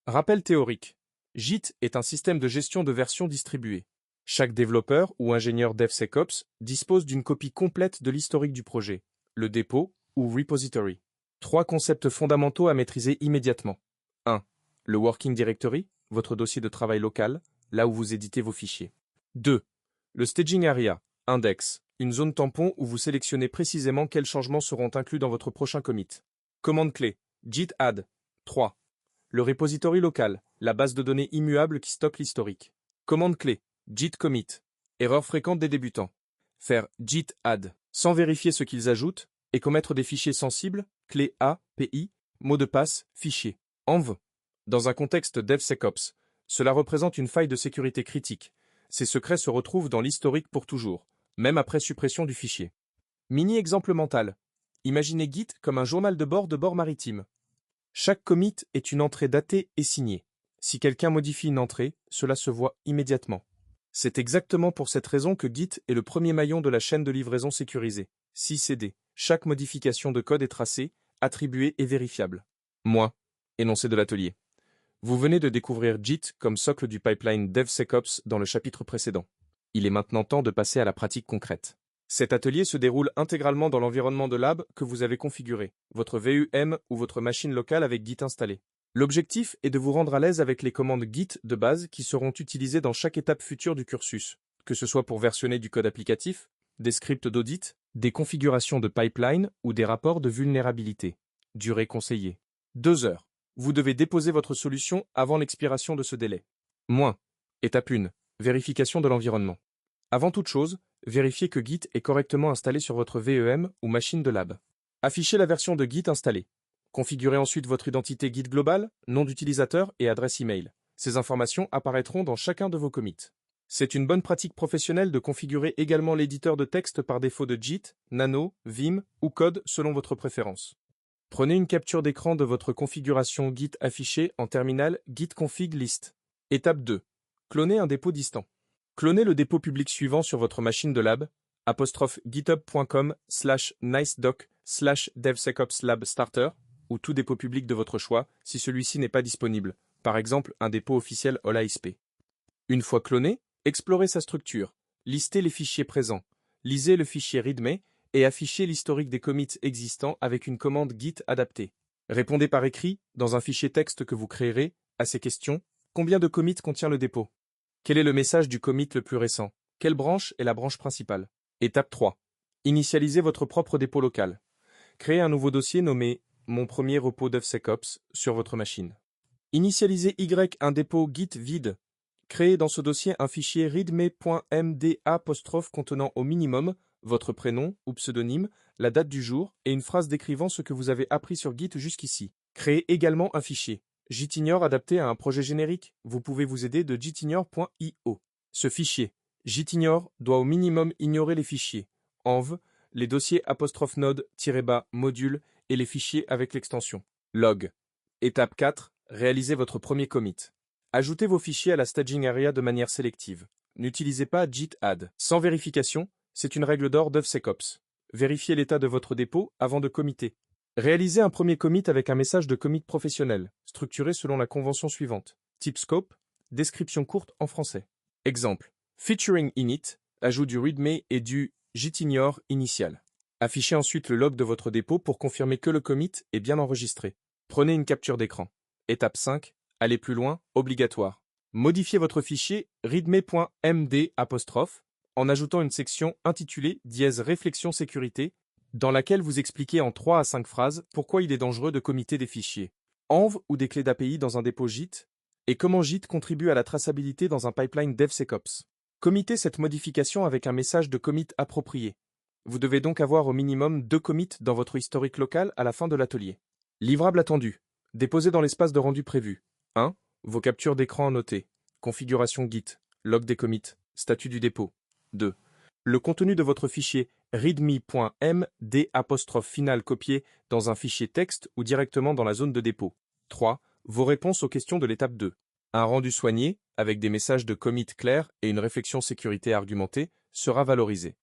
Rappel théorique. Git est un système de gestion de versions distribuées. Chaque développeur ou ingénieur DevSecOps dispose d'une copie complète de l'historique du projet, le dépôt ou repository. Trois concepts fondamentaux à maîtriser immédiatement. 1. Le Working Directory, votre dossier de travail local, là où vous éditez vos fichiers. 2. Le Staging Area, index, une zone tampon où vous sélectionnez précisément quels changements seront inclus dans votre prochain commit. Commande clé, git add. 3. Le repository local, la base de données immuable qui stocke l'historique. Commande clé, git commit. Erreur fréquente des débutants. Faire git add sans vérifier ce qu'ils ajoutent et commettre des fichiers sensibles, clé API, mot de passe, fichier. Env. Dans un contexte DevSecOps, cela représente une faille de sécurité critique. Ces secrets se retrouvent dans l'historique pour toujours, même après suppression du fichier. Mini-exemple mental. Imaginez Git comme un journal de bord maritime. Chaque commit est une entrée datée et signée. Si quelqu'un modifie une entrée, cela se voit immédiatement. C'est exactement pour cette raison que Git est le premier maillon de la chaîne de livraison sécurisée, CI/CD. Chaque modification de code est tracée, attribuée et vérifiable. Moi, énoncé de l'atelier. Vous venez de découvrir Git comme socle du pipeline DevSecOps dans le chapitre précédent. Il est maintenant temps de passer à la pratique concrète. Cet atelier se déroule intégralement dans l'environnement de lab que vous avez configuré, votre VUM ou votre machine locale avec Git installé. L'objectif est de vous rendre à l'aise avec les commandes Git de base qui seront utilisées dans chaque étape future du cursus, que ce soit pour versionner du code applicatif, des scripts d'audit, des configurations de pipeline ou des rapports de vulnérabilité. Durée conseillée. 2 heures. Vous devez déposer votre solution avant l'expiration de ce délai. Moins. Étape 1. Vérification de l'environnement. Avant toute chose, vérifiez que Git est correctement installé sur votre VUM ou machine de lab. Affichez la version de Git installée. Configurez ensuite votre identité Git globale, nom d'utilisateur et adresse email. Ces informations apparaîtront dans chacun de vos commits. C'est une bonne pratique professionnelle de configurer également l'éditeur de texte par défaut de Git, Nano, Vim ou Code selon votre préférence. Prenez une capture d'écran de votre configuration Git affichée en terminal Git config list. Étape 2. Clonez un dépôt distant. Clonez le dépôt public suivant sur votre machine de lab, /github.com/nicedoc/devsecopslabstarter ou tout dépôt public de votre choix si celui-ci n'est pas disponible, par exemple un dépôt officiel All ASP. Une fois cloné, explorez sa structure, listez les fichiers présents, lisez le fichier readme et affichez l'historique des commits existants avec une commande Git adaptée. Répondez par écrit, dans un fichier texte que vous créerez, à ces questions. Combien de commits contient le dépôt? Quel est le message du commit le plus récent? Quelle branche est la branche principale? Étape 3. Initialisez votre propre dépôt local. Créez un nouveau dossier nommé « Mon premier repos DevSecOps » sur votre machine. Initialisez un dépôt Git vide. Créez dans ce dossier un fichier readme.md' contenant au minimum votre prénom ou pseudonyme, la date du jour et une phrase décrivant ce que vous avez appris sur Git jusqu'ici. Créez également un fichier Gitignore adapté à un projet générique. Vous pouvez vous aider de gitignore.io. Ce fichier, Gitignore, doit au minimum ignorer les fichiers env, les dossiers 'node-module et les fichiers avec l'extension log. Étape 4. Réalisez votre premier commit. Ajoutez vos fichiers à la staging area de manière sélective. N'utilisez pas git add. Sans vérification, c'est une règle d'or DevSecOps. Vérifiez l'état de votre dépôt avant de committer. Réalisez un premier commit avec un message de commit professionnel, structuré selon la convention suivante. Type scope, description courte en français. Exemple. Featuring init, ajout du readme et du gitignore initial. Affichez ensuite le log de votre dépôt pour confirmer que le commit est bien enregistré. Prenez une capture d'écran. Étape 5. Allez plus loin, obligatoire. Modifiez votre fichier readme.md' en ajoutant une section intitulée réflexion sécurité dans laquelle vous expliquez en 3 à 5 phrases pourquoi il est dangereux de committer des fichiers env ou des clés d'API dans un dépôt Git et comment Git contribue à la traçabilité dans un pipeline DevSecOps. Committez cette modification avec un message de commit approprié. Vous devez donc avoir au minimum 2 commits dans votre historique local à la fin de l'atelier. Livrable attendu. Déposé dans l'espace de rendu prévu. 1. Vos captures d'écran annotées. Configuration Git. Log des commits. Statut du dépôt. 2. Le contenu de votre fichier readme.md' final copié dans un fichier texte ou directement dans la zone de dépôt. 3. Vos réponses aux questions de l'étape 2. Un rendu soigné, avec des messages de commit clairs et une réflexion sécurité argumentée, sera valorisé.